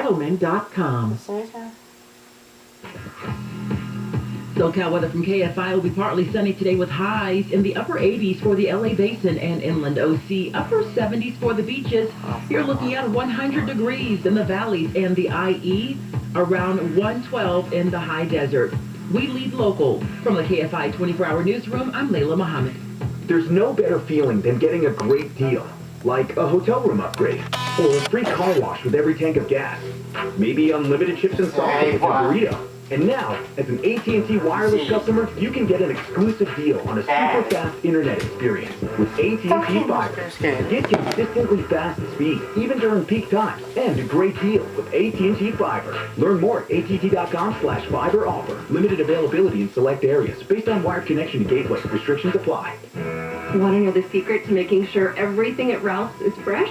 Settlement.com. SoCal weather from KFI will be partly sunny today with highs in the upper 80s for the LA Basin and inland OC, upper 70s for the beaches. You're looking at 100 degrees in the valleys and the IE, around 112 in the high desert. We lead local. From the KFI 24-hour newsroom, I'm Layla Muhammad. There's no better feeling than getting a great deal, like a hotel room upgrade, or a free car wash with every tank of gas, maybe unlimited chips and salsa with a burrito. And now, as an AT&T wireless customer, you can get an exclusive deal on a super fast internet experience with AT&T Fiber. Get consistently fast speed, even during peak times, and a great deal with AT&T Fiber. Learn more at att.com/fiber offer. Limited availability in select areas based on wired connection to gateway. Restrictions apply. Want to know the secret to making sure everything at Ralph's is fresh?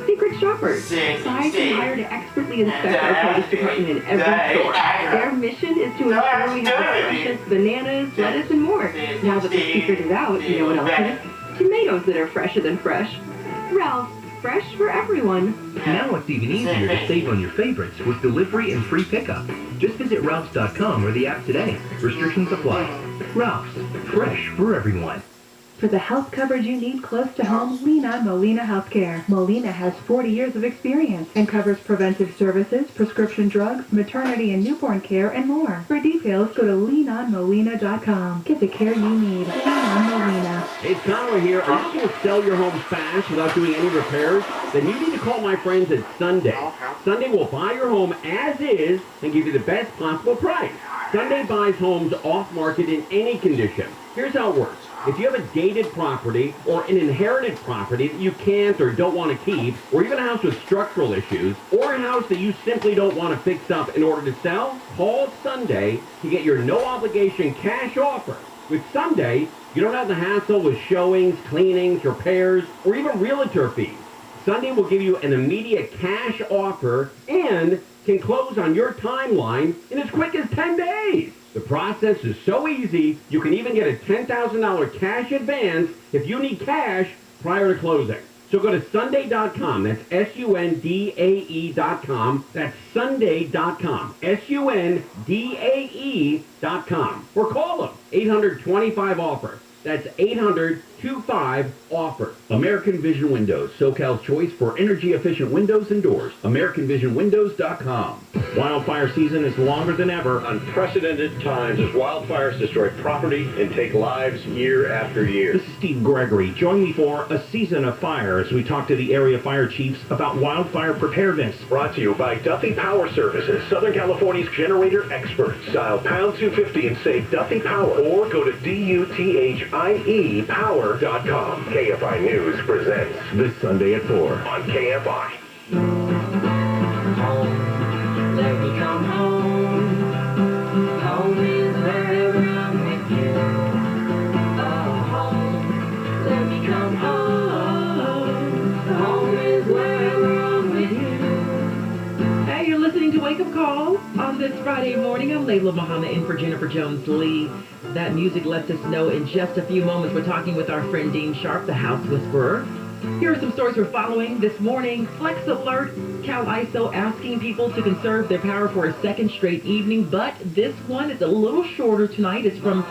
Secret shoppers. Decide and hire to expertly inspect our produce department in every store. Their mission is to ensure we have the freshest bananas, lettuce, and more. Now that the secret is out, you know what else is? Tomatoes that are fresher than fresh. Ralph's, fresh for everyone. Now it's even easier to save on your favorites with delivery and free pickup. Just visit Ralphs.com or the app today. Restrictions apply. Ralphs, fresh for everyone. For the health coverage you need close to home, lean on Molina Healthcare. Molina has 40 years of experience and covers preventive services, prescription drugs, maternity and newborn care, and more. For details, go to leanonmolina.com. Get the care you need. Lean on Molina. Hey, it's Conway here. Are you looking to sell your home fast without doing any repairs? Then you need to call my friends at Sunday. Sunday will buy your home as is and give you the best possible price. Sunday buys homes off market in any condition. Here's how it works. If you have a dated property or an inherited property that you can't or don't want to keep, or even a house with structural issues, or a house that you simply don't want to fix up in order to sell, call Sunday to get your no-obligation cash offer. With Sunday, you don't have the hassle with showings, cleanings, repairs, or even realtor fees. Sunday will give you an immediate cash offer and can close on your timeline in as quick as 10 days. The process is so easy, you can even get a $10,000 cash advance if you need cash prior to closing. So go to Sunday.com, that's SUNDAE.com, that's Sunday.com, SUNDAE.com, or call them, 800-25-OFFER. That's 800-25-OFFER. American Vision Windows, SoCal's choice for energy-efficient windows and doors. AmericanVisionWindows.com. Wildfire season is longer than ever. Unprecedented times as wildfires destroy property and take lives year after year. This is Steve Gregory. Join me for A Season of Fire as we talk to the area fire chiefs about wildfire preparedness. Brought to you by Duffy Power Services, Southern California's generator experts. Dial pound 250 and say Duffy Power, or go to DUTHIEPower.com. KFI News presents this Sunday at 4 on KFI. Let me come home. Home is wherever I'm with you. Oh, home. Let me come home. Home is wherever I'm with you. Hey, you're listening to Wake Up Call on this Friday morning. I'm Layla Muhammad in for Jennifer Jones-Lee. That music lets us know in just a few moments we're talking with our friend Dean Sharp, the House Whisperer. Here are some stories we're following this morning. Flex alert, Cal ISO asking people to conserve their power for a second straight evening, but this one is a little shorter tonight. It's from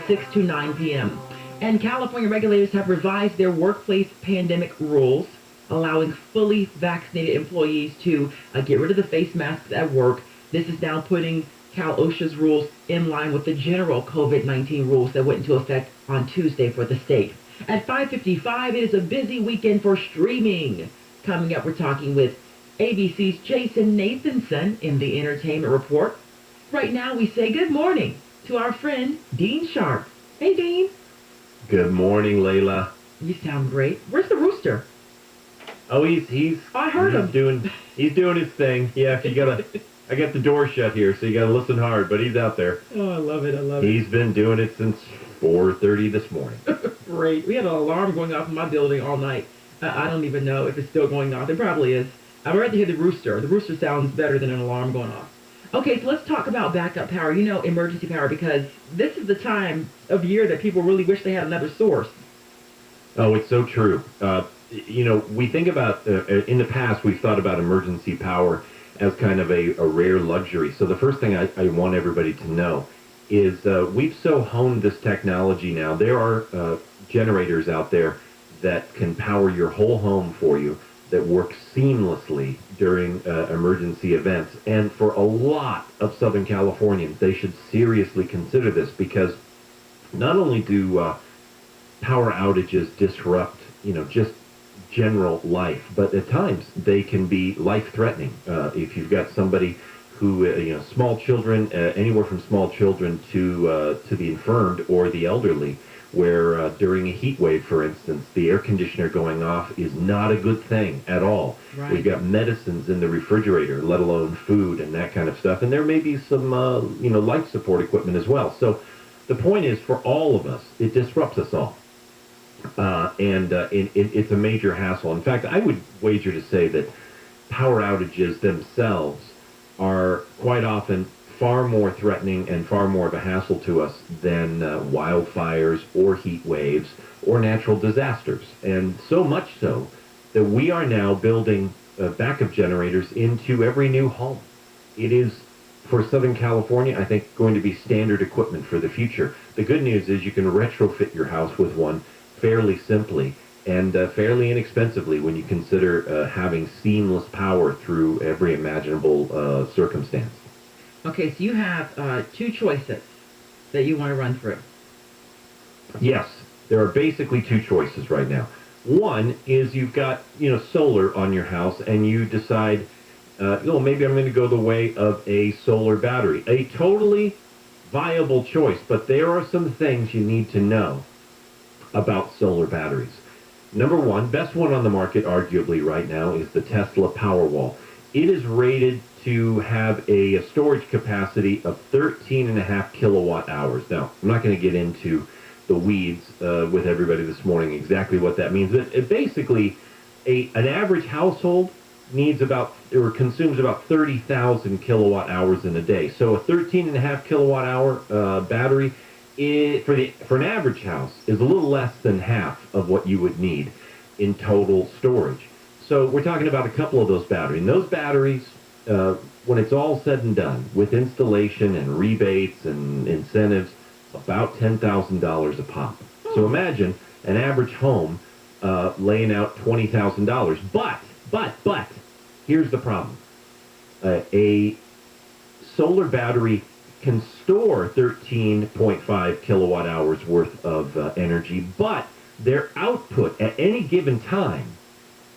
6 to 9 p.m. And California regulators have revised their workplace pandemic rules, allowing fully vaccinated employees to get rid of the face masks at work. This is now putting Cal OSHA's rules in line with the general COVID-19 rules that went into effect on Tuesday for the state. At 5:55, it is a busy weekend for streaming. Coming up, we're talking with ABC's Jason Nathanson in the Entertainment Report. Right now, we say good morning to our friend Dean Sharp. Hey, Dean. Good morning, Layla. You sound great. Where's the rooster? Oh, he's. I heard him. He's doing his thing. Yeah, if you gotta. I got the door shut here, so you gotta listen hard. But he's out there. Oh, I love it. He's been doing it since 4:30 this morning. Great. We had an alarm going off in my building all night. I don't even know if it's still going off. It probably is. I'd rather hear the rooster. The rooster sounds better than an alarm going off. Okay, so let's talk about backup power, emergency power, because this is the time of year that people really wish they had another source. Oh, it's so true. We think about, in the past, we've thought about emergency power as kind of a rare luxury. So the first thing I want everybody to know is we've so honed this technology now. There are generators out there that can power your whole home for you, that work seamlessly during emergency events. And for a lot of Southern Californians, they should seriously consider this, because not only do power outages disrupt, just general life, but at times they can be life-threatening. If you've got somebody who, small children, anywhere from small children to the infirmed or the elderly, where during a heat wave, for instance, the air conditioner going off is not a good thing at all. Right. We've got medicines in the refrigerator, let alone food and that kind of stuff. And there may be some, life support equipment as well. So the point is, for all of us, it disrupts us all. It's a major hassle. In fact, I would wager to say that power outages themselves are quite often far more threatening and far more of a hassle to us than wildfires or heat waves or natural disasters. And so much so that we are now building backup generators into every new home. It is, for Southern California, I think, going to be standard equipment for the future. The good news is you can retrofit your house with one fairly simply and fairly inexpensively when you consider having seamless power through every imaginable circumstance. Okay, so you have two choices that you want to run through. Yes, there are basically two choices right now. One is you've got, solar on your house, and you decide, maybe I'm going to go the way of a solar battery. A totally viable choice, but there are some things you need to know about solar batteries. Number one, best one on the market, arguably right now, is the Tesla Powerwall. It is rated to have a storage capacity of 13.5 kilowatt hours. Now, I'm not going to get into the weeds with everybody this morning exactly what that means. But basically, an average household needs consumes about 30,000 kilowatt hours in a day. So a 13.5 kilowatt hour battery for an average house is a little less than half of what you would need in total storage. So we're talking about a couple of those batteries. And those batteries, when it's all said and done, with installation and rebates and incentives, about $10,000 a pop. So imagine an average home laying out $20,000. But, here's the problem. A solar battery can store 13.5 kilowatt hours worth of energy, but their output at any given time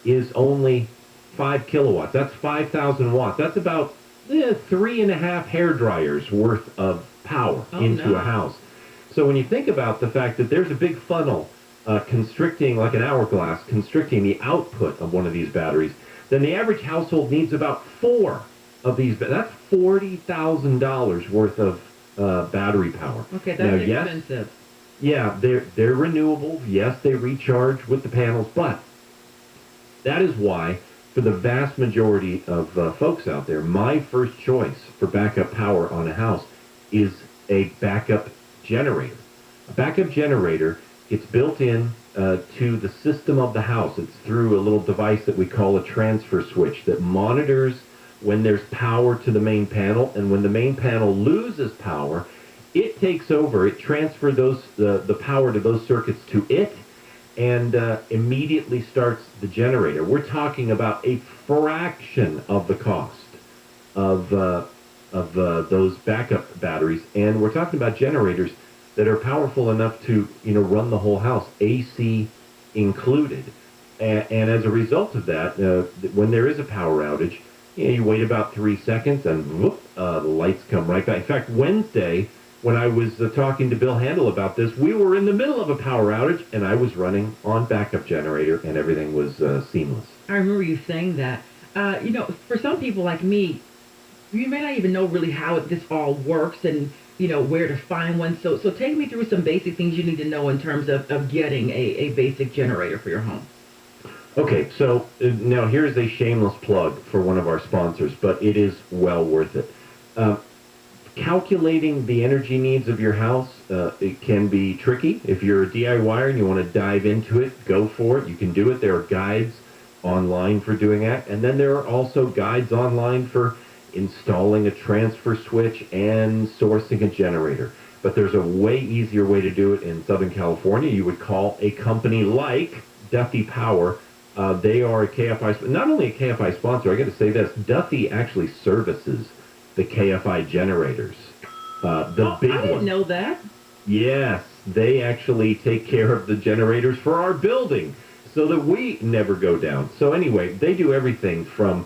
is only 5 kilowatts. That's 5,000 watts. That's about 3.5 hair dryers worth of power into a house. So when you think about the fact that there's a big funnel constricting, like an hourglass, constricting the output of one of these batteries, then the average household needs about 4 of these. That's $40,000 worth of battery power. Okay, that's expensive. Yeah, they're renewable. Yes, they recharge with the panels, but that is why, for the vast majority of folks out there, my first choice for backup power on a house is a backup generator. A backup generator, it's built in to the system of the house. It's through a little device that we call a transfer switch that monitors when there's power to the main panel, and when the main panel loses power, it takes over. It transfers the power to those circuits to it, and immediately starts the generator. We're talking about a fraction of the cost of those backup batteries, and we're talking about generators that are powerful enough to run the whole house, AC included. And as a result of that, when there is a power outage, you wait about 3 seconds, and whoop, the lights come right back. In fact, Wednesday, when I was talking to Bill Handel about this, we were in the middle of a power outage, and I was running on backup generator, and everything was seamless. I remember you saying that. For some people like me, you may not even know really how this all works and, where to find one. So take me through some basic things you need to know in terms of getting a basic generator for your home. Okay, so now here's a shameless plug for one of our sponsors, but it is well worth it. Calculating the energy needs of your house, it can be tricky. If you're a DIYer and you want to dive into it, go for it. You can do it. There are guides online for doing that. And then there are also guides online for installing a transfer switch and sourcing a generator. But there's a way easier way to do it in Southern California. You would call a company like Duffy Power. They are a KFI, not only a KFI sponsor, I got to say this, Duffy actually services the KFI generators. The big I didn't ones. know that. Yes, they actually take care of the generators for our building so that we never go down. So anyway, they do everything from,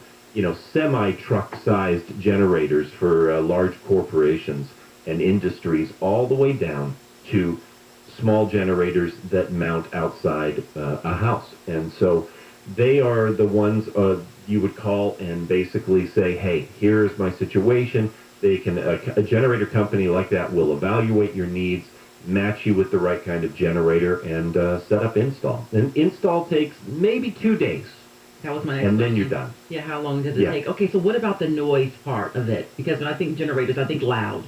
semi-truck sized generators for large corporations and industries all the way down to small generators that mount outside a house. And so they are the ones you would call and basically say, hey, here's my situation. They can, a generator company like that will evaluate your needs, match you with the right kind of generator, and set up install. And install takes maybe 2 days. That was my next And then question. you're done. Yeah, how long does it take? Okay, so what about the noise part of it? Because when I think generators, I think loud.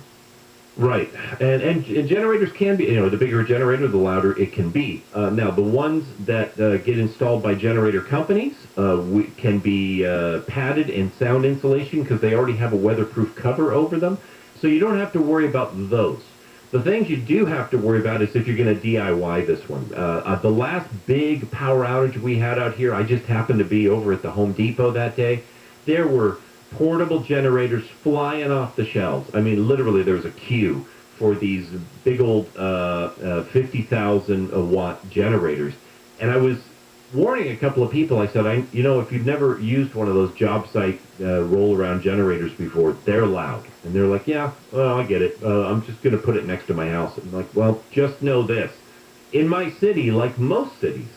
Right, and generators can be, the bigger a generator, the louder it can be. Now, the ones that get installed by generator companies can be padded in sound insulation because they already have a weatherproof cover over them, so you don't have to worry about those. The things you do have to worry about is if you're going to DIY this one. The last big power outage we had out here, I just happened to be over at the Home Depot that day. There were portable generators flying off the shelves. I mean, literally, there was a queue for these big old 50,000 watt generators. And I was warning a couple of people. I said, if you've never used one of those job site roll-around generators before, they're loud. And they're like, yeah, well, I get it. I'm just going to put it next to my house. I'm like, well, just know this. In my city, like most cities,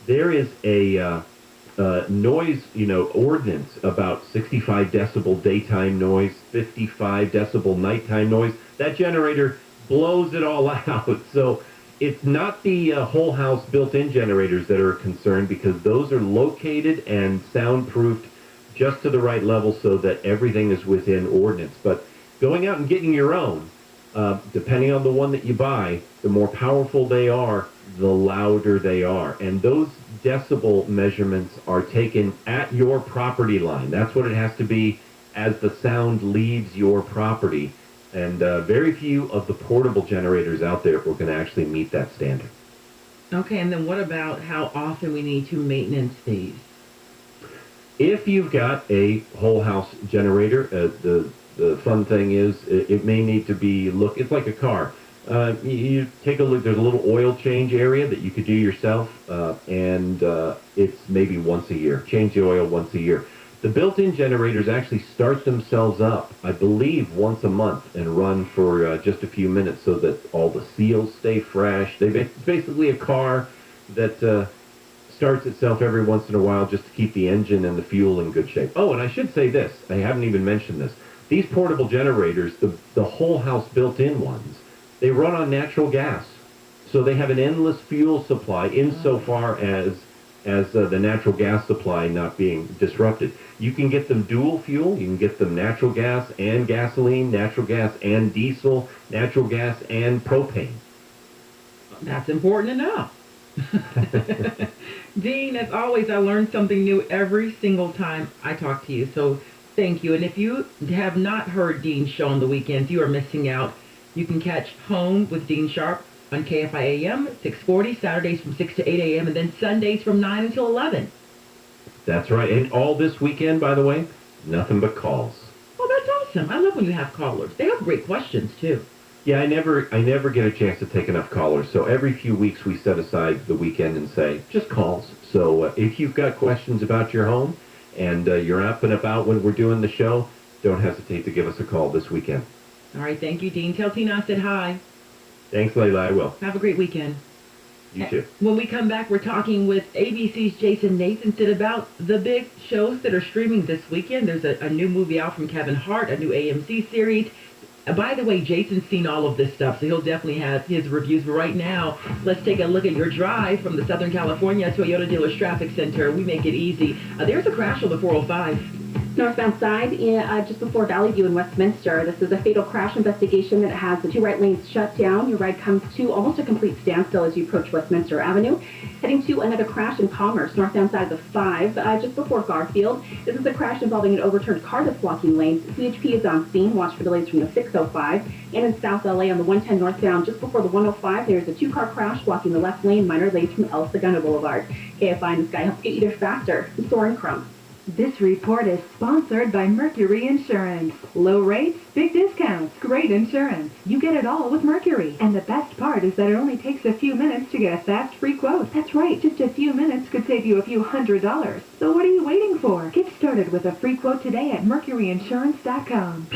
there is a noise, ordinance about 65 decibel daytime noise, 55 decibel nighttime noise. That generator blows it all out. So it's not the whole house built-in generators that are a concern because those are located and soundproofed just to the right level so that everything is within ordinance. But going out and getting your own, depending on the one that you buy, the more powerful they are, the louder they are. And those decibel measurements are taken at your property line. That's what it has to be as the sound leaves your property. And very few of the portable generators out there are going to actually meet that standard. Okay, and then what about how often we need to maintenance these? If you've got a whole house generator, the fun thing is it may need to be it's like a car. You take a look, there's a little oil change area that you could do yourself, and it's maybe once a year. Change the oil once a year. The built-in generators actually start themselves up, I believe, once a month and run for just a few minutes so that all the seals stay fresh. It's basically a car that starts itself every once in a while just to keep the engine and the fuel in good shape. Oh, and I should say this. I haven't even mentioned this. These portable generators, the whole house built-in ones, they run on natural gas. So they have an endless fuel supply insofar as the natural gas supply not being disrupted. You can get them dual fuel. You can get them natural gas and gasoline, natural gas and diesel, natural gas and propane. That's important to know. Dean, as always, I learn something new every single time I talk to you. So thank you. And if you have not heard Dean's show on the weekends, you are missing out. You can catch Home with Dean Sharp on KFI Am, 640, Saturdays from 6 to 8 a.m., and then Sundays from 9 until 11. That's right. And all this weekend, by the way, nothing but calls. Oh, that's awesome. I love when you have callers. They have great questions, too. Yeah, I never get a chance to take enough callers. So every few weeks we set aside the weekend and say, just calls. So if you've got questions about your home and you're up and about when we're doing the show, don't hesitate to give us a call this weekend. All right, thank you, Dean. Tell Tina I said hi. Thanks, Layla. I will. Have a great weekend. You too. When we come back, we're talking with ABC's Jason Nathanson about the big shows that are streaming this weekend. There's a new movie out from Kevin Hart, a new AMC series. By the way, Jason's seen all of this stuff, so he'll definitely have his reviews. But right now, let's take a look at your drive from the Southern California Toyota Dealers Traffic Center. We make it easy. There's a crash on the 405. Northbound side, just before Valley View in Westminster. This is a fatal crash investigation that has the two right lanes shut down. Your ride comes to almost a complete standstill as you approach Westminster Avenue. Heading to another crash in Commerce, northbound side of the 5, just before Garfield. This is a crash involving an overturned car that's blocking lanes. CHP is on scene. Watch for delays from the 605. And in South LA on the 110 northbound, just before the 105, there's a two-car crash blocking the left lane. Minor delays from El Segundo Boulevard. KFI in the Sky helps get you there faster. I'm Soren Crum. This report is sponsored by Mercury Insurance. Low rates, big discounts, great insurance. You get it all with Mercury. And the best part is that it only takes a few minutes to get a fast free quote. That's right, just a few minutes could save you a few $100s. So what are you waiting for? Get started with a free quote today at mercuryinsurance.com.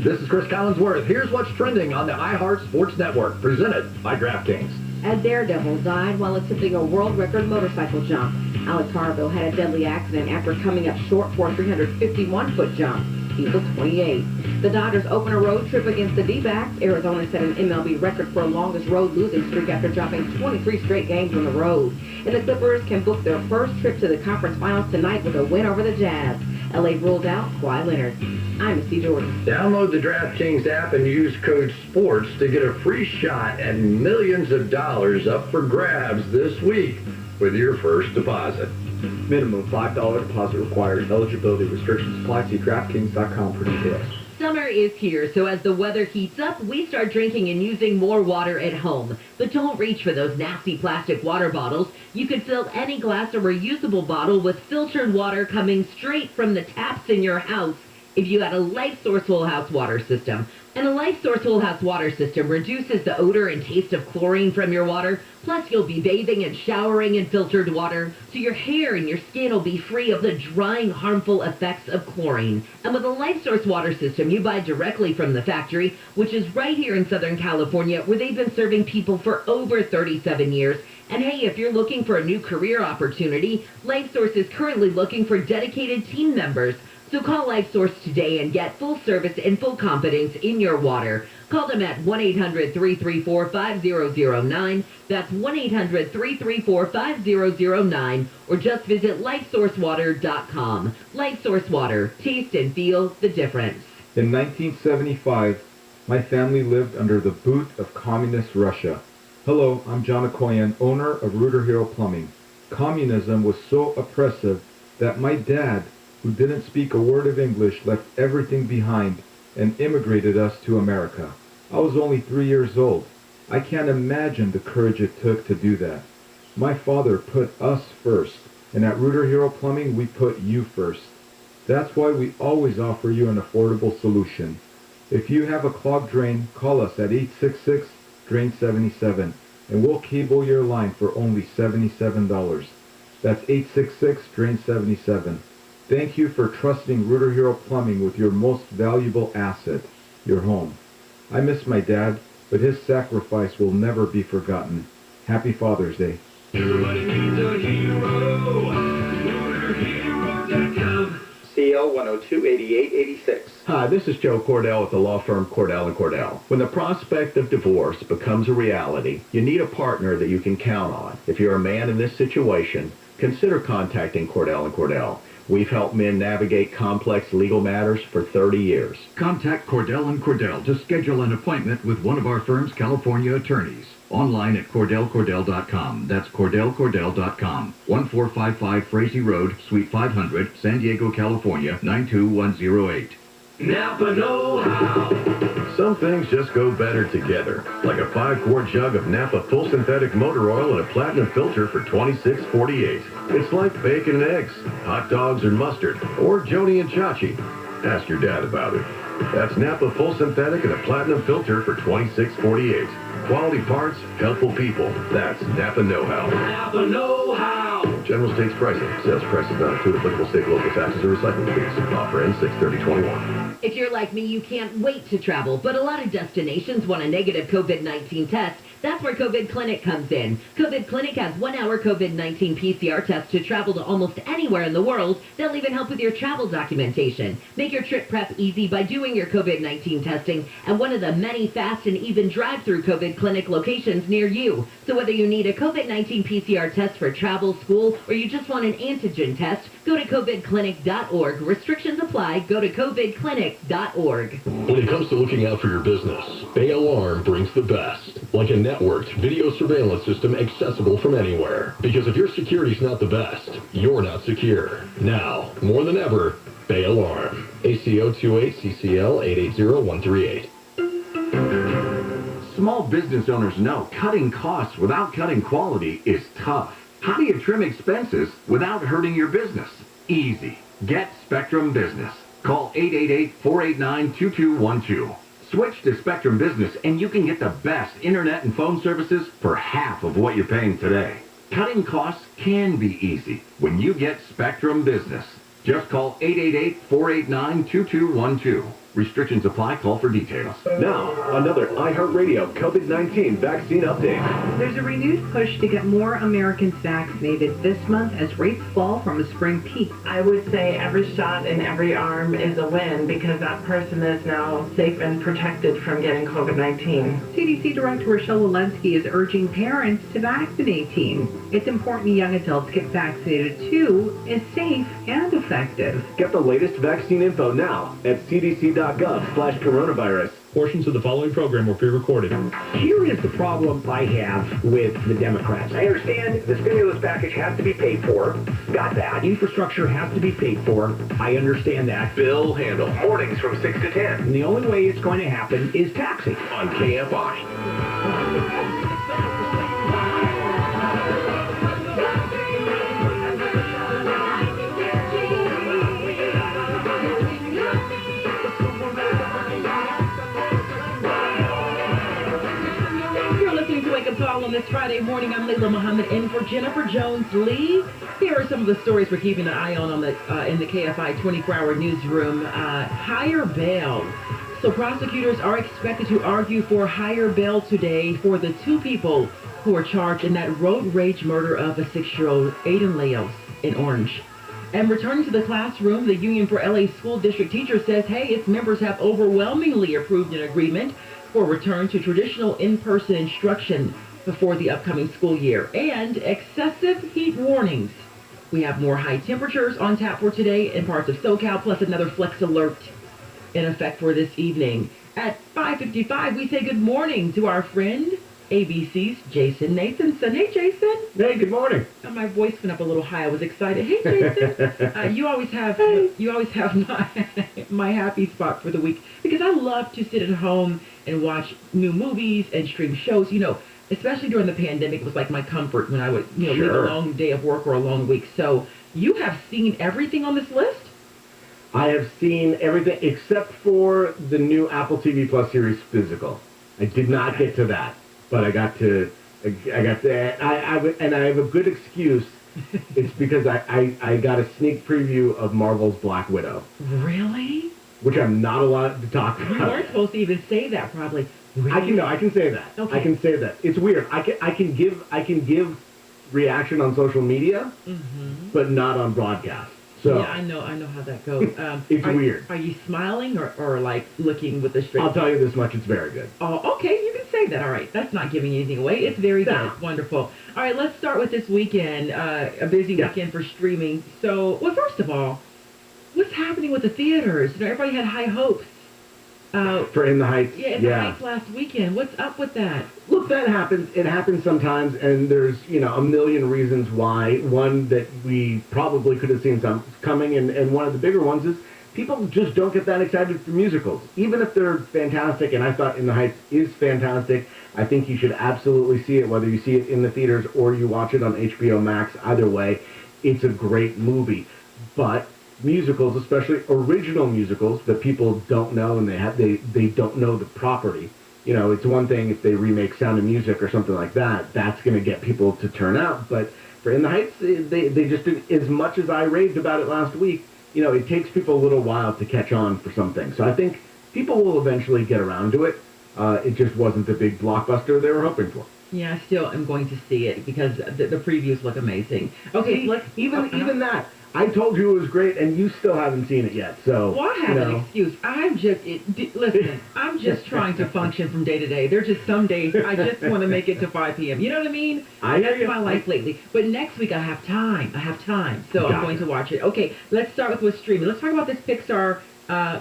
This is Chris Collinsworth. Here's what's trending on the iHeart Sports Network, presented by DraftKings. A daredevil died while attempting a world record motorcycle jump. Alex Harville had a deadly accident after coming up short for a 351-foot jump. He was 28. The Dodgers open a road trip against the D-backs. Arizona set an MLB record for longest road losing streak after dropping 23 straight games on the road. And the Clippers can book their first trip to the conference finals tonight with a win over the Jazz. LA ruled out Kawhi Leonard. I'm Misty Jordan. Download the DraftKings app and use code SPORTS to get a free shot at millions of dollars up for grabs this week with your first deposit. Minimum $5 deposit required. Eligibility restrictions apply. See DraftKings.com for details. Summer is here, so as the weather heats up, we start drinking and using more water at home. But don't reach for those nasty plastic water bottles. You could fill any glass or reusable bottle with filtered water coming straight from the taps in your house if you had a LifeSource Whole House water system. And a LifeSource Whole House water system reduces the odor and taste of chlorine from your water. Plus, you'll be bathing and showering in filtered water, so your hair and your skin will be free of the drying, harmful effects of chlorine. And with a LifeSource water system, you buy directly from the factory, which is right here in Southern California, where they've been serving people for over 37 years. And hey, if you're looking for a new career opportunity, LifeSource is currently looking for dedicated team members. So call LifeSource today and get full service and full confidence in your water. Call them at 1-800-334-5009. That's 1-800-334-5009. Or just visit LifeSourceWater.com. LifeSource Water. Taste and feel the difference. In 1975, my family lived under the boot of communist Russia. Hello, I'm John Akoyan, owner of Rooter Hero Plumbing. Communism was so oppressive that my dad, who didn't speak a word of English, left everything behind and immigrated us to America. I was only 3 years old. I can't imagine the courage it took to do that. My father put us first, and at Rooter Hero Plumbing, we put you first. That's why we always offer you an affordable solution. If you have a clogged drain, call us at 866-DRAIN-77, and we'll cable your line for only $77. That's 866-DRAIN-77. Thank you for trusting Rooter Hero Plumbing with your most valuable asset, your home. I miss my dad, but his sacrifice will never be forgotten. Happy Father's Day. Everybody needs a hero. RooterHero.com. CL 102-8886. Hi, this is Joe Cordell with the law firm Cordell & Cordell. When the prospect of divorce becomes a reality, you need a partner that you can count on. If you're a man in this situation, consider contacting Cordell & Cordell. We've helped men navigate complex legal matters for 30 years. Contact Cordell & Cordell to schedule an appointment with one of our firm's California attorneys. Online at CordellCordell.com. That's CordellCordell.com. 1455 Frazee Road, Suite 500, San Diego, California, 92108. Napa know-how. Some things just go better together, like a 5-quart jug of Napa full synthetic motor oil and a platinum filter for $26.48. It's like bacon and eggs, hot dogs and mustard, or Joni and Chachi. Ask your dad about it. That's Napa full synthetic and a platinum filter for $26.48. Quality parts, helpful people. That's Napa know-how. Napa know-how. General States pricing. Sales prices not include applicable state, local taxes, or recycling fees. Offer ends 6/30/21. If you're like me, you can't wait to travel, but a lot of destinations want a negative COVID-19 test. That's where COVID Clinic comes in. COVID Clinic has 1-hour COVID-19 PCR tests to travel to almost anywhere in the world. They'll even help with your travel documentation. Make your trip prep easy by doing your COVID-19 testing at one of the many fast and even drive-through COVID Clinic locations near you. So whether you need a COVID-19 PCR test for travel, school, or you just want an antigen test, go to covidclinic.org. Restrictions apply. Go to covidclinic.org. When it comes to looking out for your business, Bay Alarm brings the best. Like a networked video surveillance system accessible from anywhere. Because if your security's not the best, you're not secure. Now, more than ever, Bay Alarm. ACO 28CCL 880138. Small business owners know cutting costs without cutting quality is tough. How do you trim expenses without hurting your business? Easy. Get Spectrum Business. Call 888-489-2212. Switch to Spectrum Business and you can get the best internet and phone services for half of what you're paying today. Cutting costs can be easy when you get Spectrum Business. Just call 888-489-2212. Restrictions apply. Call for details. Now, another iHeartRadio COVID-19 vaccine update. There's a renewed push to get more Americans vaccinated this month as rates fall from a spring peak. I would say every shot in every arm is a win because that person is now safe and protected from getting COVID-19. CDC Director Rochelle Walensky is urging parents to vaccinate teens. It's important young adults get vaccinated too. Is safe and effective. Get the latest vaccine info now at cdc.gov/coronavirus. Portions of the following program were pre-recorded. Here is the problem I have with the Democrats. I understand the stimulus package has to be paid for. Got that. Infrastructure has to be paid for. I understand that. Bill Handel, mornings from 6 to 10. And the only way it's going to happen is taxing. On KFI. Call on this Friday morning. I'm Layla Muhammad in for Jennifer Jones-Lee. Here are some of the stories we're keeping an eye on the in the KFI 24-hour newsroom. Higher bail. So prosecutors are expected to argue for higher bail today for the two people who are charged in that road rage murder of a 6-year-old Aiden Leos in Orange. And returning to the classroom, the Union for LA School District Teachers says, hey, its members have overwhelmingly approved an agreement for return to traditional in-person instruction before the upcoming school year. And excessive heat warnings. We have more high temperatures on tap for today in parts of SoCal, plus another flex alert in effect for this evening. At 5:55, we say good morning to our friend, ABC's Jason Nathanson. Hey, Jason. Hey, good morning. My voice went up a little high. I was excited. Hey, Jason. You always have my happy spot for the week because I love to sit at home and watch new movies and stream shows. You know, especially during the pandemic, it was like my comfort when I would, leave a long day of work or a long week. So you have seen everything on this list? I have seen everything except for the new Apple TV Plus series Physical. I did not get to that, but I got to. And I have a good excuse. It's because I got a sneak preview of Marvel's Black Widow. Really? Which I'm not allowed to talk about. You weren't supposed to even say that, probably. Really? I can say that. Okay. I can say that. It's weird. I can give reaction on social media, but not on broadcast. So yeah, I know how that goes. It's weird. Are you smiling or like looking with a straight? I'll tell you this much: it's very good. Oh, okay. You can say that. All right. That's not giving anything away. It's very good. Wonderful. All right. Let's start with this weekend. A busy weekend for streaming. So, well, first of all, what's happening with the theaters? Everybody had high hopes. For In the Heights. Yeah, In the Heights last weekend. What's up with that? Look, that happens. It happens sometimes, and there's, a million reasons why. One that we probably could have seen some coming, and one of the bigger ones is people just don't get that excited for musicals. Even if they're fantastic, and I thought In the Heights is fantastic, I think you should absolutely see it, whether you see it in the theaters or you watch it on HBO Max. Either way, it's a great movie. But musicals, especially original musicals that people don't know and they don't know the property. It's one thing if they remake Sound of Music or something like that. That's going to get people to turn out. But for In the Heights, they just did, as much as I raved about it last week, it takes people a little while to catch on for some things. So I think people will eventually get around to it. It just wasn't the big blockbuster they were hoping for. Yeah, I still am going to see it because the previews look amazing. Okay, so let's... Even that. I told you it was great, and you still haven't seen it yet. So, well, I have an excuse. Listen, I'm just trying to function from day to day. There's just some days I just want to make it to 5 p.m. You know what I mean? That's my life lately. But next week I have time. So I'm going to watch it. Okay, let's start with what's streaming. Let's talk about this Pixar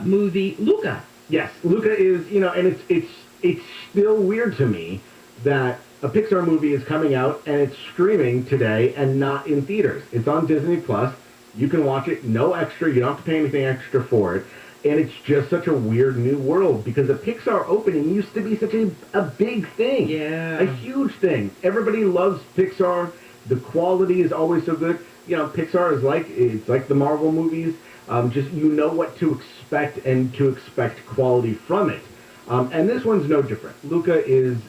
movie, Luca. Yes, Luca is, and it's still weird to me that a Pixar movie is coming out and it's streaming today and not in theaters. It's on Disney Plus. You can watch it, no extra. You don't have to pay anything extra for it. And it's just such a weird new world because a Pixar opening used to be such a big thing. Yeah. A huge thing. Everybody loves Pixar. The quality is always so good. Pixar is like the Marvel movies. Just you know what to expect and to expect quality from it. And this one's no different. Luca is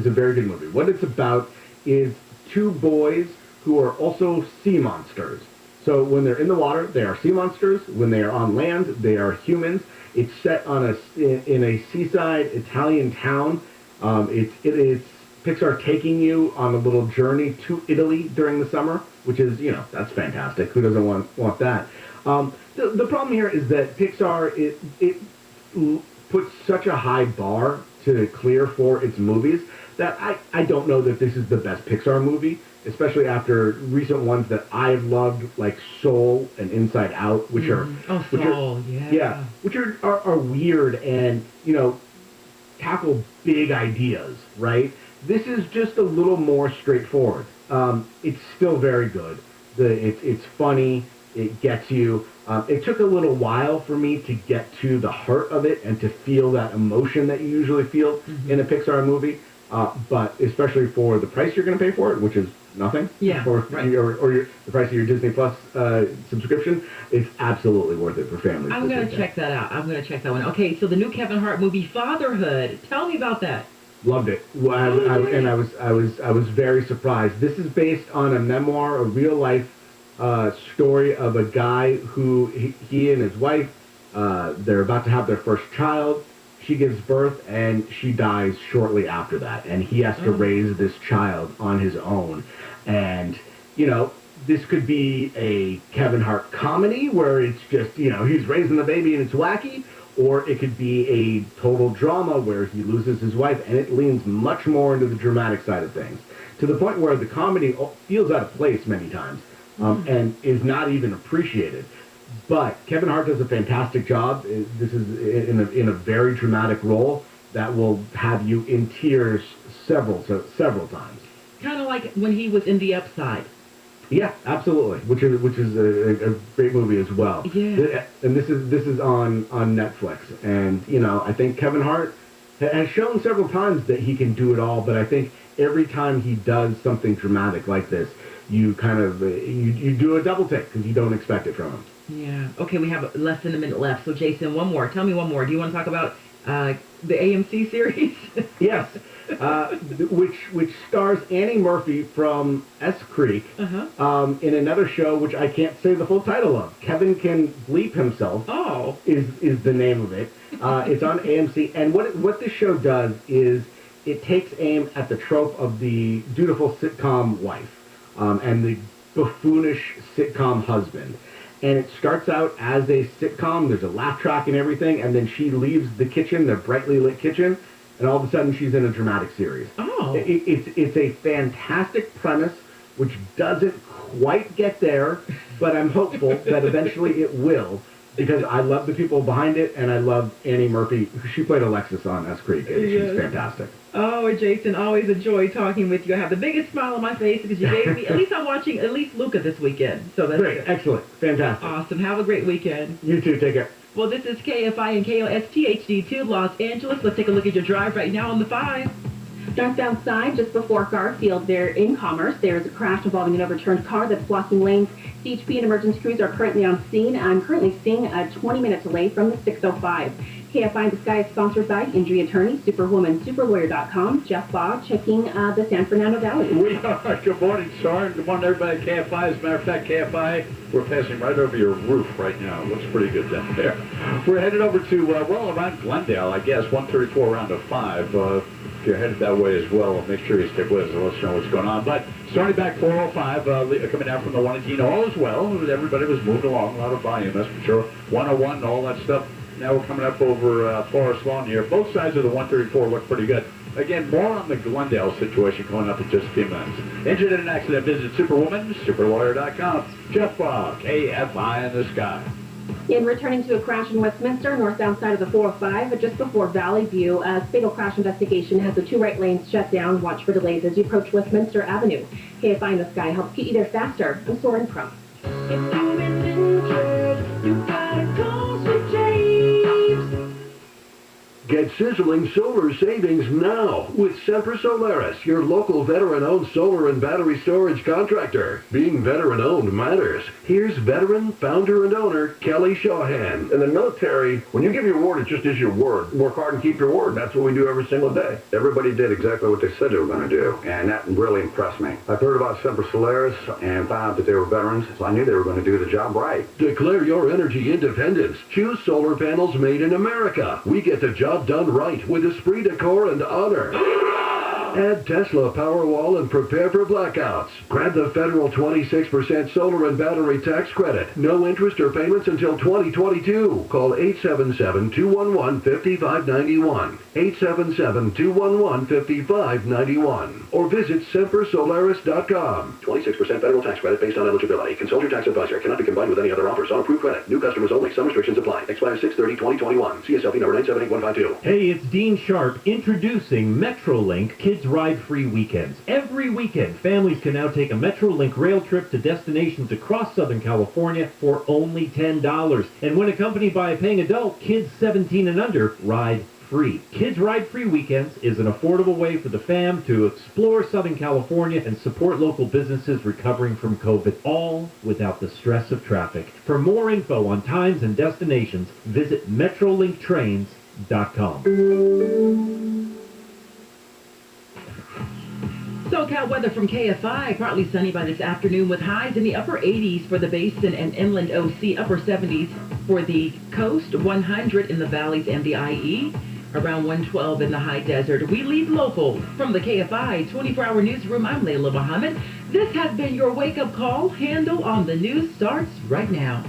a very good movie. What it's about is two boys who are also sea monsters. So when they're in the water, they are sea monsters. When they are on land, they are humans. It's set in a seaside Italian town. It is Pixar taking you on a little journey to Italy during the summer, which is, that's fantastic. Who doesn't want that? The problem here is that Pixar, it puts such a high bar to clear for its movies that I don't know that this is the best Pixar movie, especially after recent ones that I've loved, like Soul and Inside Out, which are weird and tackle big ideas, right? This is just a little more straightforward. It's still very good. It's funny. It gets you. It took a little while for me to get to the heart of it and to feel that emotion that you usually feel in a Pixar movie. But especially for the price you're going to pay for it, which is nothing, or the price of your Disney Plus subscription, it's absolutely worth it for families. I'm going to check that out. I'm going to check that one. Okay, so the new Kevin Hart movie, Fatherhood. Tell me about that. Loved it. I was very surprised. This is based on a memoir, a real life story of a guy who he and his wife, they're about to have their first child. She gives birth and she dies shortly after that, and he has to raise this child on his own. And this could be a Kevin Hart comedy where it's just he's raising the baby and it's wacky, or it could be a total drama where he loses his wife, and it leans much more into the dramatic side of things, to the point where the comedy feels out of place many times. And is not even appreciated. But Kevin Hart does a fantastic job. This is in a very dramatic role that will have you in tears several times. Kind of like when he was in The Upside. Yeah, absolutely. Which is a great movie as well. Yeah. And this is on Netflix. And I think Kevin Hart has shown several times that he can do it all. But I think every time he does something dramatic like this, you kind of you do a double take because you don't expect it from him. Yeah. Okay, we have less than a minute left. So Jason, one more. Tell me one more. Do you want to talk about the AMC series? Yes. Which stars Annie Murphy from S Creek in another show which I can't say the full title of. Kevin Can Bleep Himself. Oh. Is the name of it. It's on AMC, and what this show does is it takes aim at the trope of the dutiful sitcom wife. And the buffoonish sitcom husband. And it starts out as a sitcom. There's a laugh track and everything. And then she leaves the kitchen, the brightly lit kitchen, and all of a sudden she's in a dramatic series. Oh. It's a fantastic premise, which doesn't quite get there, but I'm hopeful that eventually it will, because I love the people behind it, and I love Annie Murphy. She played Alexis on S Creek, and she's fantastic. Oh, Jason, always a joy talking with you. I have the biggest smile on my face because you gave me, at least I'm watching Luca this weekend. So that's great. Good. Excellent. Fantastic. Awesome. Have a great weekend. You too. Take care. Well, this is KFI and KOSTHD2 Los Angeles. Let's take a look at your drive right now on the 5. Just outside, just before Garfield, there in Commerce, there's a crash involving an overturned car that's blocking lanes. CHP and emergency crews are currently on scene. I'm currently seeing a 20-minute delay from the 605. KFI in the Sky is sponsored by injury attorney, Superwoman, Superlawyer.com, Jeff Baugh, checking the San Fernando Valley. We are. Good morning, Sar. Good morning, everybody at KFI. As a matter of fact, KFI, we're passing right over your roof right now. It looks pretty good down there. We're headed over to, around Glendale, I guess, 134 around to 5. If you're headed that way as well, make sure you stick with us and let us know what's going on. But starting back 405, coming down from the 118, all is well. Everybody was moving along, a lot of volume, that's for sure. 101 and all that stuff. Now we're coming up over Forest Lawn here. Both sides of the 134 look pretty good. Again, more on the Glendale situation coming up in just a few minutes. Injured in an accident, visit Superwoman, Superlawyer.com. Jeff Baugh, KFI in the Sky. In returning to a crash in Westminster, northbound side of the 405, just before Valley View, a fatal crash investigation has the 2 right lanes shut down. Watch for delays as you approach Westminster Avenue. KFI in the Sky helps get you there faster. I'm Soren Crump. If you've been injured, you gotta call Sweet James. Get sizzling solar savings now with Semper Solaris, your local veteran-owned solar and battery storage contractor. Being veteran-owned matters. Here's veteran, founder, and owner Kelly Shawhan. In the military, when you give your word, it just is your word. Work hard and keep your word. That's what we do every single day. Everybody did exactly what they said they were going to do, and that really impressed me. I've heard about Semper Solaris and found out that they were veterans, so I knew they were going to do the job right. Declare your energy independence. Choose solar panels made in America. We get the job done right with esprit de corps and honor. Add Tesla Powerwall and prepare for blackouts. Grab the federal 26% solar and battery tax credit. No interest or payments until 2022. Call 877-211-5591. 877-211-5591. Or visit SemperSolaris.com. 26% federal tax credit based on eligibility. Consult your tax advisor. Cannot be combined with any other offers on approved credit. New customers only. Some restrictions apply. Expires 6/30/2021. CSLP number 978152. Hey, it's Dean Sharp introducing MetroLink Kids Ride Free Weekends. Every weekend, families can now take a MetroLink rail trip to destinations across Southern California for only $10. And when accompanied by a paying adult, kids 17 and under ride free. Kids Ride Free Weekends is an affordable way for the fam to explore Southern California and support local businesses recovering from COVID, all without the stress of traffic. For more info on times and destinations, visit metrolinktrains.com. SoCal weather from KFI. Partly sunny by this afternoon with highs in the upper 80s for the Basin and Inland OC, upper 70s for the coast, 100 in the valleys and the IE, around 112 in the high desert. We lead local from the KFI 24-hour newsroom. I'm Layla Muhammad. This has been your wake-up call. Handle on the News starts right now.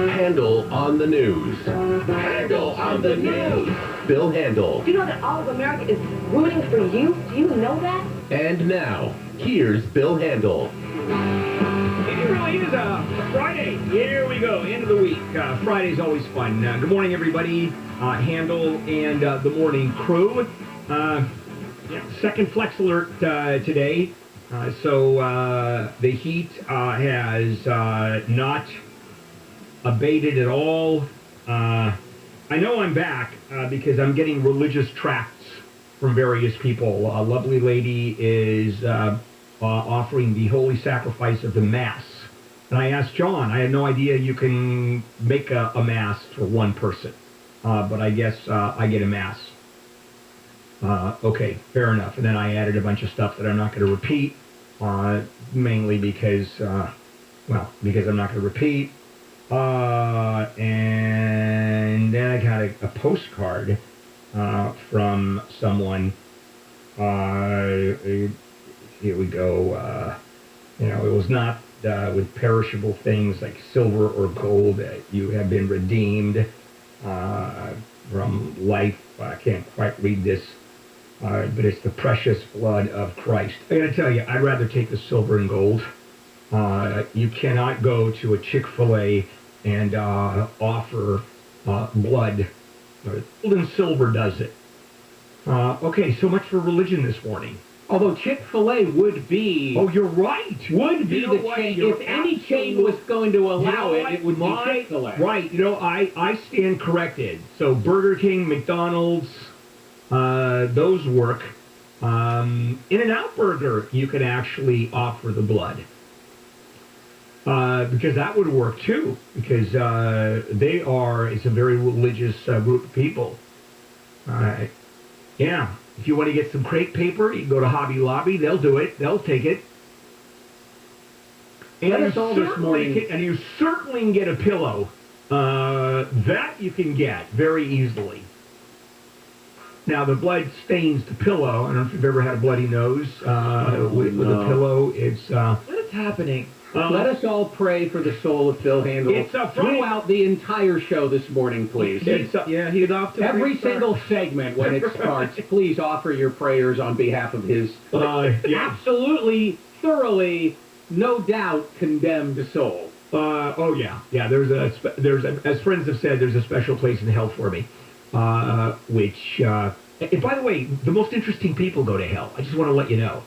Handle on the News. Handle on the News. Bill Handle. Do you know that all of America is rooting for you? Do you know that? And now, here's Bill Handle. It really is a Friday. Here we go, end of the week. Friday's always fun. Good morning, everybody. Handle and the morning crew. Second flex alert today. So the heat has not abated at all. I know I'm back because I'm getting religious tracts from various people. A lovely lady is offering the holy sacrifice of the Mass. And I asked John, I had no idea you can make a Mass for one person. But I guess I get a Mass. Okay, fair enough. And then I added a bunch of stuff that I'm not going to repeat, mainly because, because I'm not going to repeat. And then I got a postcard from someone. Here we go. It was not with perishable things like silver or gold. You have been redeemed from life. I can't quite read this. But it's the precious blood of Christ. I gotta tell you, I'd rather take the silver and gold. You cannot go to a Chick-fil-A and offer blood. Gold and silver does it. Okay, so much for religion this morning. Although Chick-fil-A would be... Oh, you're right. Would be the chain. If any chain was going to allow it would be Chick-fil-A. Right. I stand corrected. So Burger King, McDonald's, those work. In-N-Out Burger, you can actually offer the blood. because that would work too, because it's a very religious group of people. Yeah, if you want to get some crepe paper, you can go to Hobby Lobby. They'll do it. They'll take it. And Let us all this morning. And you certainly can get a pillow. That you can get very easily. Now, the blood stains the pillow. I don't know if you've ever had a bloody nose with a pillow. It's What is happening? Let us all pray for the soul of Phil Handel It's a throughout the entire show this morning, please. he's off to a Every great start. single segment when it starts, please offer your prayers on behalf of his absolutely, thoroughly, no doubt condemned soul. Oh yeah. As friends have said, there's a special place in hell for me. And by the way, the most interesting people go to hell. I just want to let you know.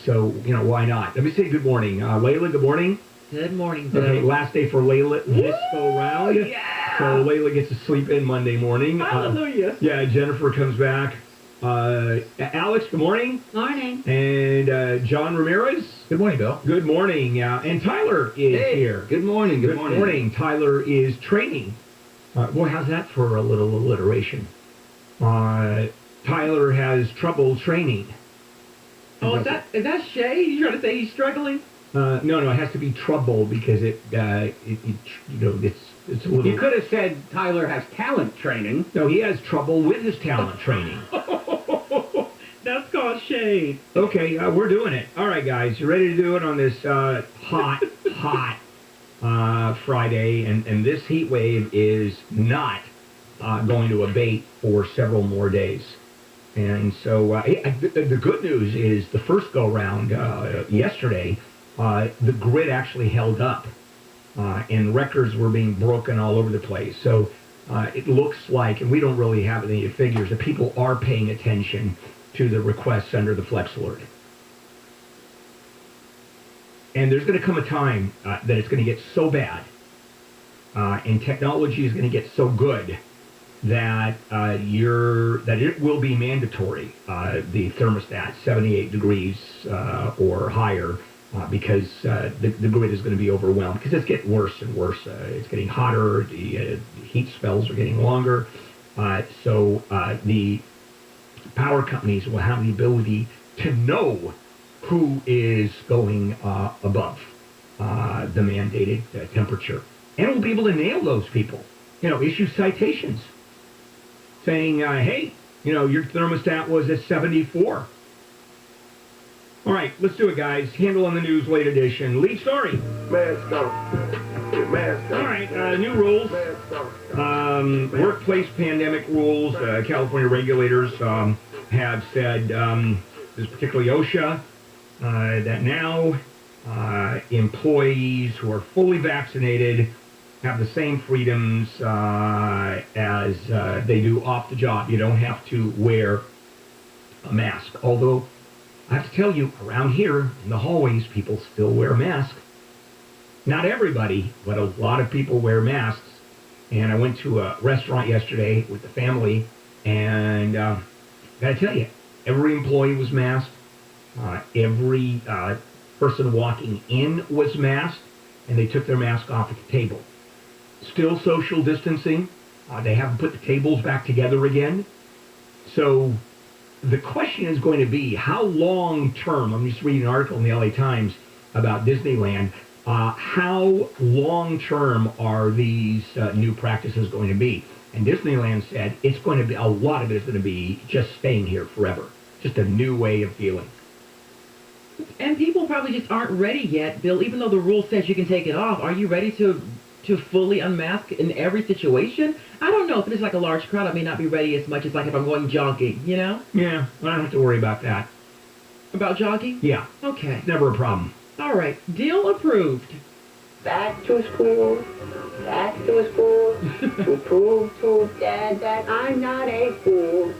So, why not? Let me say good morning. Layla, good morning. Good morning, Bill. Okay, last day for Layla this go round. Yeah! So Layla gets to sleep in Monday morning. Hallelujah. Yeah, Jennifer comes back. Alex, good morning. Morning. And John Ramirez. Good morning, Bill. Good morning. And Tyler is here. Good morning. Good morning. Tyler is training. Boy, how's that for a little alliteration? Tyler has trouble training. Oh, is that shade? You trying to say he's struggling? No, it has to be trouble because it's a little. You could have said Tyler has talent training. No, he has trouble with his talent training. That's called shade. Okay, we're doing it. All right, guys, you ready to do it on this hot Friday? And this heat wave is not going to abate for several more days. And so the good news is the first go-round yesterday, the grid actually held up, and records were being broken all over the place. So it looks like, and we don't really have any figures, that people are paying attention to the requests under the Flex Alert. And there's going to come a time that it's going to get so bad, and technology is going to get so good that it will be mandatory, the thermostat 78 degrees or higher, because the grid is going to be overwhelmed, because it's getting worse and worse. It's getting hotter, the heat spells are getting longer, so the power companies will have the ability to know who is going above the mandated temperature, and will be able to nail those people, issue citations saying, hey, your thermostat was at 74. All right, let's do it, guys. Handle on the News late edition. Lead story. Mask on. Mask on. All right, new rules. Workplace pandemic rules. California regulators have said, this is particularly OSHA, that now employees who are fully vaccinated have the same freedoms as they do off the job. You don't have to wear a mask. Although, I have to tell you, around here in the hallways, people still wear masks. Not everybody, but a lot of people wear masks. And I went to a restaurant yesterday with the family, and gotta tell you, every employee was masked. Every person walking in was masked, and they took their mask off at the table. Still social distancing. They haven't put the tables back together again. So the question is going to be, how long term, I'm just reading an article in the LA Times about Disneyland, how long term are these new practices going to be? And Disneyland said it's going to be, a lot of it is going to be just staying here forever. Just a new way of feeling. And people probably just aren't ready yet, Bill, even though the rule says you can take it off. Are you ready to fully unmask in every situation? I don't know. If it's like a large crowd, I may not be ready as much as like if I'm going jogging, Yeah, I don't have to worry about that. About jogging? Yeah. Okay. Never a problem. All right. Deal approved. Back to school. Back to school. To prove to Dad that I'm not a fool.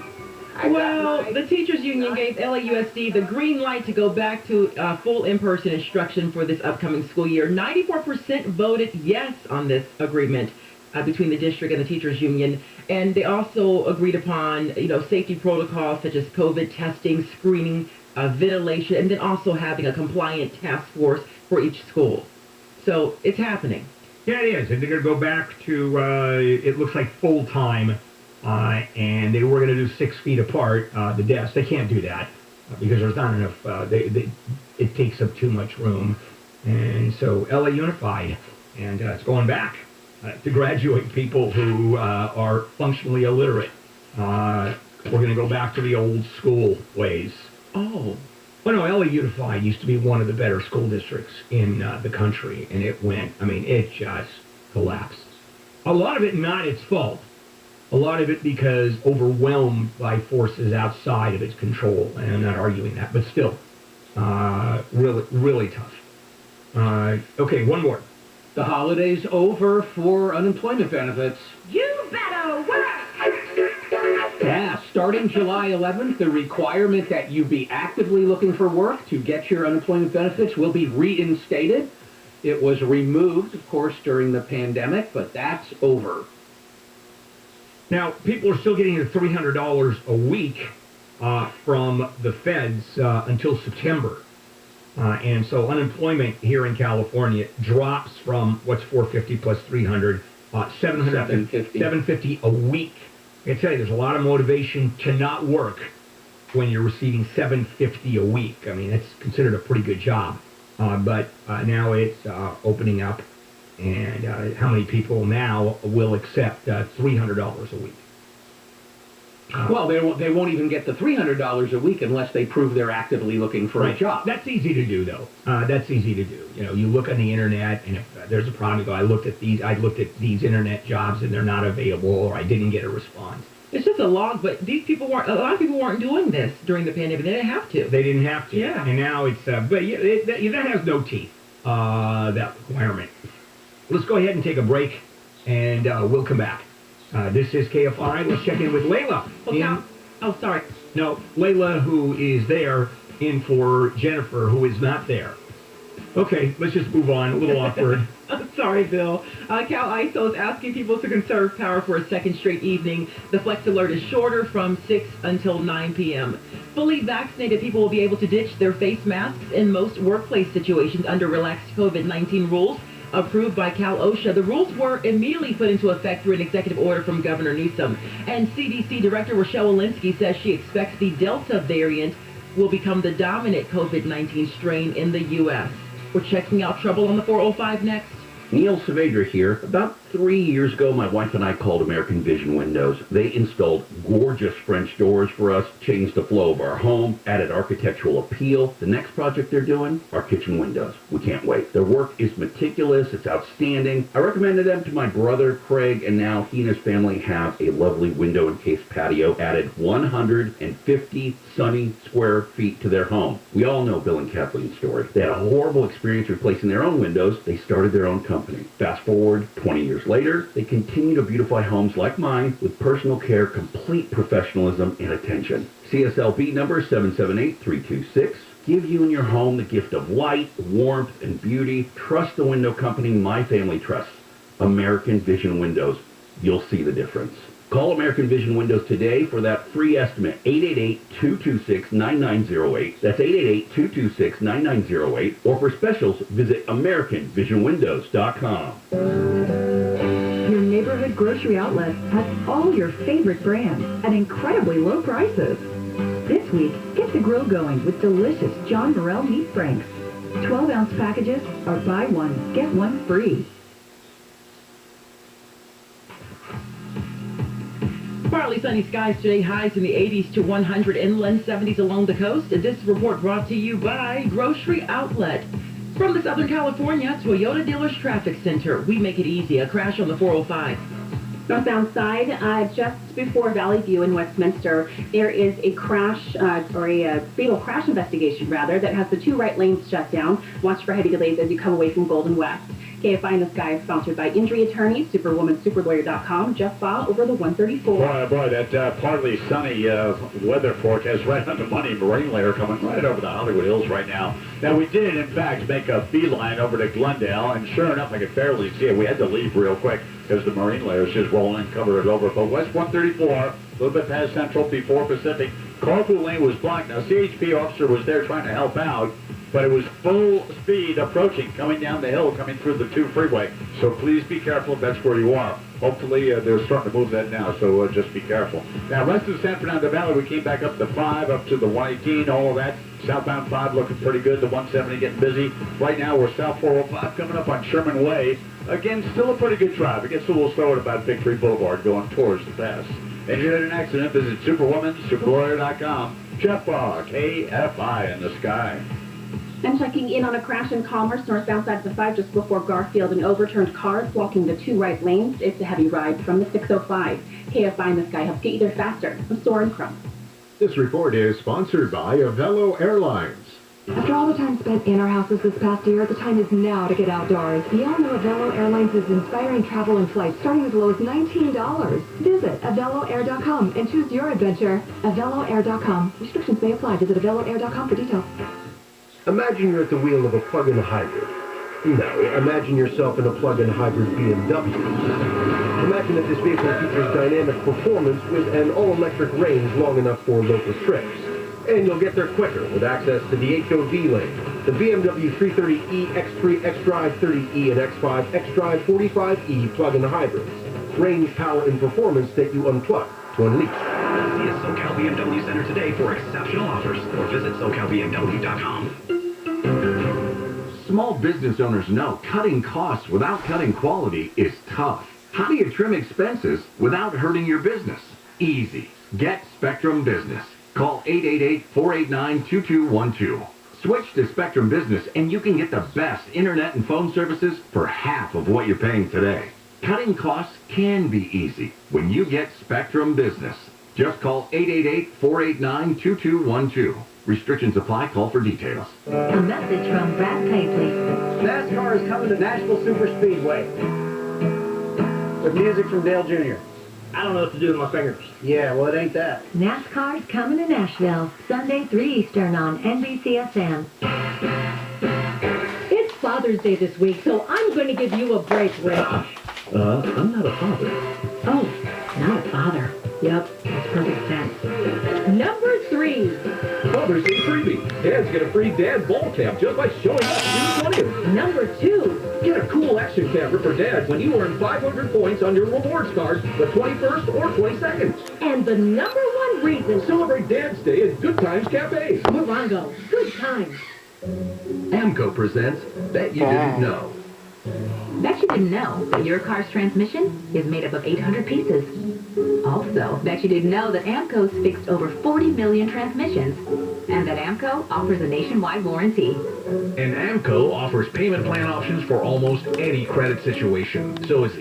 Well, the teachers union gave LAUSD the green light to go back to full in-person instruction for this upcoming school year. 94% voted yes on this agreement between the district and the teachers union. And they also agreed upon, safety protocols such as COVID testing, screening, ventilation, and then also having a compliant task force for each school. So it's happening. Yeah, it is. And they're going to go back to, it looks like full-time, and they were going to do 6 feet apart, the desks. They can't do that because there's not enough, it takes up too much room. And so LA Unified, and it's going back to graduate people who are functionally illiterate. We're going to go back to the old school ways. Oh. Well, no, LA Unified used to be one of the better school districts in the country, and it just collapsed. A lot of it not its fault. A lot of it because overwhelmed by forces outside of its control, and I'm not arguing that, but still, really, really tough. Okay, one more. The holiday's over for unemployment benefits. You better work! Yeah, starting July 11th, the requirement that you be actively looking for work to get your unemployment benefits will be reinstated. It was removed, of course, during the pandemic, but that's over. Now, people are still getting the $300 a week from the feds until September. And so unemployment here in California drops from what's $450 plus $300, $750 a week. I tell you, there's a lot of motivation to not work when you're receiving $750 a week. I mean, it's considered a pretty good job. But now it's opening up, and how many people now will accept $300 a week? Well, they won't even get the $300 a week unless they prove they're actively looking for a job. That's easy to do, though. That's easy to do. You know, you look on the internet, and if there's a problem, you go, I looked at these internet jobs, and they're not available, or I didn't get a response. It's just a log, but a lot of people weren't doing this during the pandemic. They didn't have to. They didn't have to. Yeah. And now it's, but yeah, that has no teeth, that requirement. Let's go ahead and take a break, and we'll come back. This is KFI. Let's check in with Layla. Oh, sorry. No, Layla, who is there, in for Jennifer, who is not there. Okay, let's just move on. A little awkward. I'm sorry, Bill. Cal ISO is asking people to conserve power for a second straight evening. The Flex Alert is shorter from 6 until 9 p.m. Fully vaccinated people will be able to ditch their face masks in most workplace situations under relaxed COVID-19 rules approved by Cal OSHA. The rules were immediately put into effect through an executive order from Governor Newsom. And CDC Director Rochelle Walensky says she expects the Delta variant will become the dominant COVID-19 strain in the U.S. We're checking out trouble on the 405 next. Neil Saavedra here. About 3 years ago, my wife and I called American Vision Windows. They installed gorgeous French doors for us, changed the flow of our home, added architectural appeal. The next project they're doing, our kitchen windows. We can't wait. Their work is meticulous. It's outstanding. I recommended them to my brother, Craig, and now he and his family have a lovely window encased patio, added 150 sunny square feet to their home. We all know Bill and Kathleen's story. They had a horrible experience replacing their own windows. They started their own company. Fast forward 20 years later, they continue to beautify homes like mine with personal care, complete professionalism, and attention. CSLB number 778326. Give you and your home the gift of light, warmth, and beauty. Trust the window company my family trusts. American Vision Windows. You'll see the difference. Call American Vision Windows today for that free estimate, 888-226-9908. That's 888-226-9908. Or for specials, visit AmericanVisionWindows.com. Your neighborhood grocery outlet has all your favorite brands at incredibly low prices. This week, get the grill going with delicious John Burrell meat franks. 12-ounce packages are buy one, get one free. Partly sunny skies today, highs in the 80s to 100, inland 70s along the coast. This report brought to you by Grocery Outlet. From the Southern California Toyota Dealers Traffic Center, we make it easy. A crash on the 405. Northbound side, just before Valley View in Westminster, there is a crash, or a fatal crash investigation, rather, that has the 2 right lanes shut down. Watch for heavy delays as you come away from Golden West. KFI in the Sky is sponsored by Injury Attorneys, SuperwomanSuperLawyer.com. Jeff Baugh over the 134. Boy, that partly sunny weather forecast right on the money. Marine layer coming right over the Hollywood Hills right now. Now, we did, in fact, make a beeline over to Glendale, and sure enough, I could barely see it. We had to leave real quick because the marine layers just rolling and covered it over. But West 134, a little bit past Central before Pacific. Carpool lane was blocked. Now, CHP officer was there trying to help out. but it was full speed approaching, coming down the hill, coming through the 2 freeway. So please be careful if that's where you are. Hopefully, they're starting to move that now, so just be careful. Now, rest of San Fernando Valley, we came back up to 5, up to the 118, all of that. Southbound 5 looking pretty good, the 170 getting busy. Right now, we're South 405 coming up on Sherman Way. Again, still a pretty good drive. It gets a little slower at about Victory Boulevard going towards the pass. If you had an accident, visit superwoman.com. Jeff Bog, KFI in the sky. And checking in on a crash in Commerce, north-south side of the 5 just before Garfield. An overturned car blocking the 2 right lanes. It's a heavy ride from the 605. KFI in the sky helps get you there faster. I'm Soren Crump. This report is sponsored by Avello Airlines. After all the time spent in our houses this past year, the time is now to get outdoors. We all know Avello Airlines is inspiring travel and flights starting as low as $19. Visit AvelloAir.com and choose your adventure. AvelloAir.com. Restrictions may apply. Visit AvelloAir.com for details. Imagine you're at the wheel of a plug-in hybrid. No, imagine yourself in a plug-in hybrid BMW. Imagine that this vehicle features dynamic performance with an all-electric range long enough for local trips. And you'll get there quicker with access to the HOV lane, the BMW 330e, X3, X-Drive 30e, and X5, X-Drive 45e plug-in hybrids. Range, power, and performance that you unplug to unleash. See a SoCal BMW Center today for exceptional offers or visit SoCalBMW.com. Small business owners know cutting costs without cutting quality is tough. How do you trim expenses without hurting your business? Easy. Get Spectrum Business. Call 888-489-2212. Switch to Spectrum Business and you can get the best internet and phone services for half of what you're paying today. Cutting costs can be easy when you get Spectrum Business. Just call 888-489-2212. Restrictions apply. Call for details. A message from Brad Paisley. NASCAR is coming to Nashville Superspeedway. With music from Dale Jr. I don't know what to do with my fingers. Yeah, well, it ain't that. NASCAR's coming to Nashville, Sunday 3 Eastern on NBCSN. It's Father's Day this week, so I'm going to give you a break, Rick. I'm not a father. Oh, not a father. Yep, makes perfect sense. Number 3. Father's Day freebie. Dads get a free dad ball cap just by showing up June 20th. Number 2. Get a cool action camera for dads when you earn 500 points on your rewards card the 21st or 22nd. And the number 1 reason. Celebrate Dad's Day at Good Times Cafe. Morongo, Good Times. AMCO presents Bet You Didn't Know. Bet you didn't know that your car's transmission is made up of 800 pieces. Also, bet you didn't know that AMCO's fixed over 40 million transmissions, and that AMCO offers a nationwide warranty. And AMCO offers payment plan options for almost any credit situation, so it's